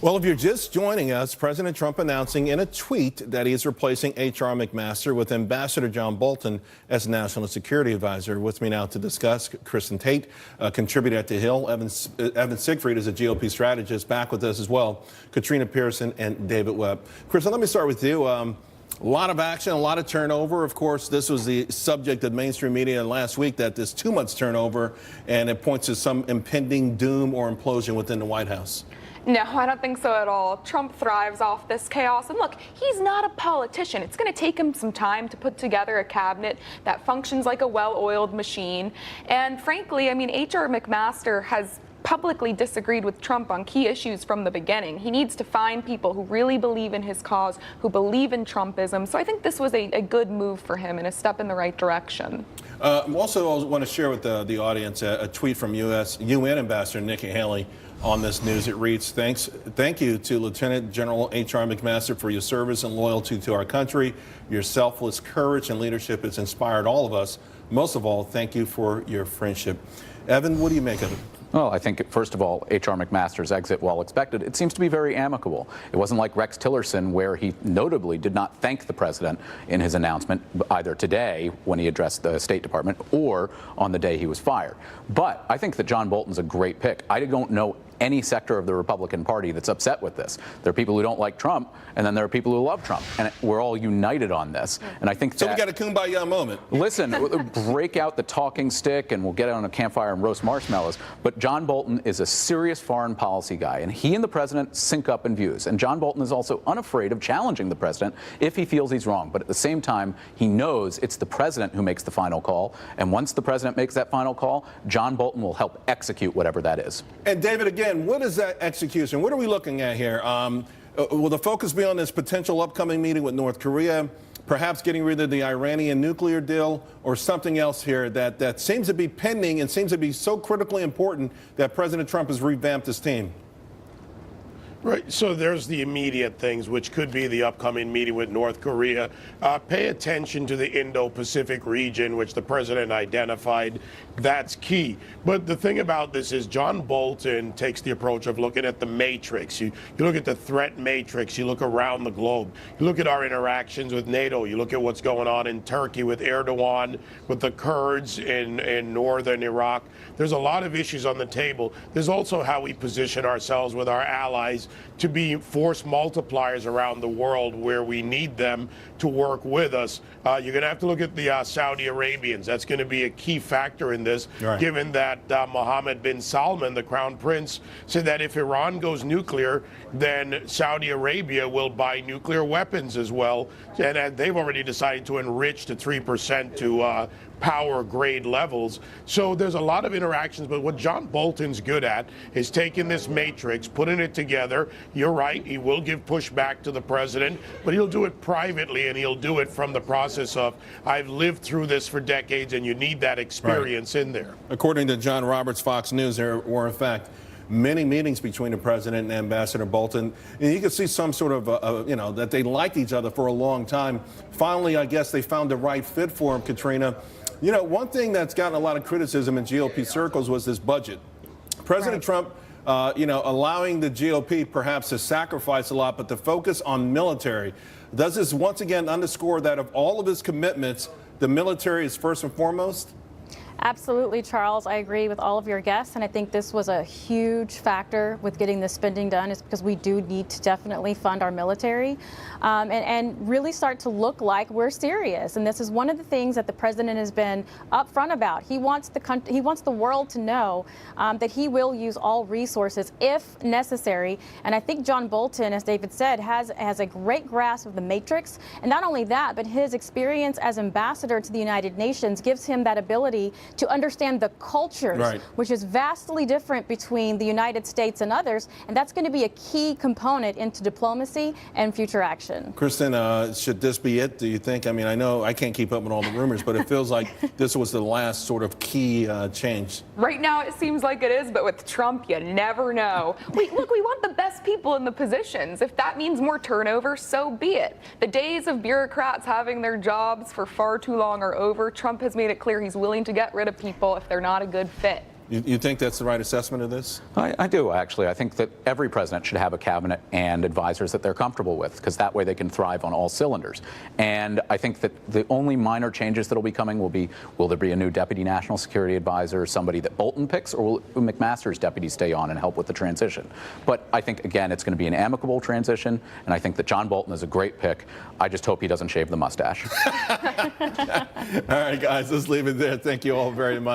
Well, if you're just joining us, President Trump announcing in a tweet that he is replacing H.R. McMaster with Ambassador John Bolton as National Security Advisor. With me now to discuss, Kristen Tate, contributor at The Hill. Evan Siegfried is a GOP strategist, back with us as well. Katrina Pearson and David Webb. Kristen, let me start with you. A lot of action, a lot of turnover. Of course, this was the subject of mainstream media last week, that there's too much turnover, and it points to some impending doom or implosion within the White House. No, I don't think so at all. Trump thrives off this chaos. And look, he's not a politician. It's going to take him some time to put together a cabinet that functions like a well-oiled machine. And frankly, I mean, H.R. McMaster has publicly disagreed with Trump on key issues from the beginning. He needs to find people who really believe in his cause, who believe in Trumpism. So I think this was a good move for him and a step in the right direction. Also, I want to share with the audience a tweet from UN Ambassador Nikki Haley on this news. It reads, thank you to Lieutenant General H.R. McMaster for your service and loyalty to our country. Your selfless courage and leadership has inspired all of us. Most of all, thank you for your friendship. Evan, what do you make of it? Well, I think, first of all, H.R. McMaster's exit, while expected, it seems to be very amicable. It wasn't like Rex Tillerson, where he notably did not thank the president in his announcement, either today when he addressed the State Department or on the day he was fired. But I think that John Bolton's a great pick. I don't know any sector of the Republican Party that's upset with this. There are people who don't like Trump, and then there are people who love Trump, and we're all united on this. And I think so. We got a kumbaya moment. Listen, break out the talking stick, and we'll get on a campfire and roast marshmallows. But John Bolton is a serious foreign policy guy, and he and the president sync up in views. And John Bolton is also unafraid of challenging the president if he feels he's wrong. But at the same time, he knows it's the president who makes the final call. And once the president makes that final call, John Bolton will help execute whatever that is. And David, again, what is that execution? What are we looking at here? Will the focus be on this potential upcoming meeting with North Korea, perhaps getting rid of the Iranian nuclear deal, or something else here that seems to be pending and seems to be so critically important that President Trump has revamped his team? Right, so there's the immediate things, which could be the upcoming meeting with North Korea. Pay attention to the Indo-Pacific region, which the president identified. That's key. But the thing about this is John Bolton takes the approach of looking at the matrix. You look at the threat matrix, you look around the globe. You look at our interactions with NATO, you look at what's going on in Turkey with Erdogan, with the Kurds in northern Iraq. There's a lot of issues on the table. There's also how we position ourselves with our allies to be force multipliers around the world where we need them to work with us. You're going to have to look at the Saudi Arabians. That's going to be a key factor in this, right, given that Mohammed bin Salman, the crown prince, said that if Iran goes nuclear, then Saudi Arabia will buy nuclear weapons as well. And they've already decided to enrich to 3% to power grade levels. So there's a lot of interactions, but what John Bolton's good at is taking this matrix, putting it together. You're right, he will give pushback to the president, but he'll do it privately, and he'll do it from the process of, I've lived through this for decades, and you need that experience in there. According to John Roberts, Fox News, there were, in fact, many meetings between the president and Ambassador Bolton. And you can see some sort of, that they liked each other for a long time. Finally, I guess they found the right fit for him, Katrina. You know, one thing that's gotten a lot of criticism in GOP circles was this budget. President Trump, allowing the GOP perhaps to sacrifice a lot, but to focus on military. Does this once again underscore that of all of his commitments, the military is first and foremost? Absolutely, Charles. I agree with all of your guests, and I think this was a huge factor with getting this spending done, is because we do need to definitely fund our military and really start to look like we're serious. And this is one of the things that the president has been upfront about. He wants the world to know that he will use all resources if necessary. And I think John Bolton, as David said, has a great grasp of the matrix. And not only that, but his experience as ambassador to the United Nations gives him that ability to understand the cultures, right, which is vastly different between the United States and others, and that's going to be a key component into diplomacy and future action. Kristen, should this be it, do you think? I mean, I know I can't keep up with all the rumors, but it feels like this was the last sort of key change. Right now it seems like it is, but with Trump, you never know. We want the best people in the positions. If that means more turnover, so be it. The days of bureaucrats having their jobs for far too long are over. Trump has made it clear he's willing to get rid of people if they're not a good fit. You think that's the right assessment of this? I do, actually. I think that every president should have a cabinet and advisors that they're comfortable with, because that way they can thrive on all cylinders. And I think that the only minor changes that will be coming will there be a new deputy national security advisor, somebody that Bolton picks, or will McMaster's deputy stay on and help with the transition? But I think, again, it's going to be an amicable transition, and I think that John Bolton is a great pick. I just hope he doesn't shave the mustache. All right, guys, let's leave it there. Thank you all very much.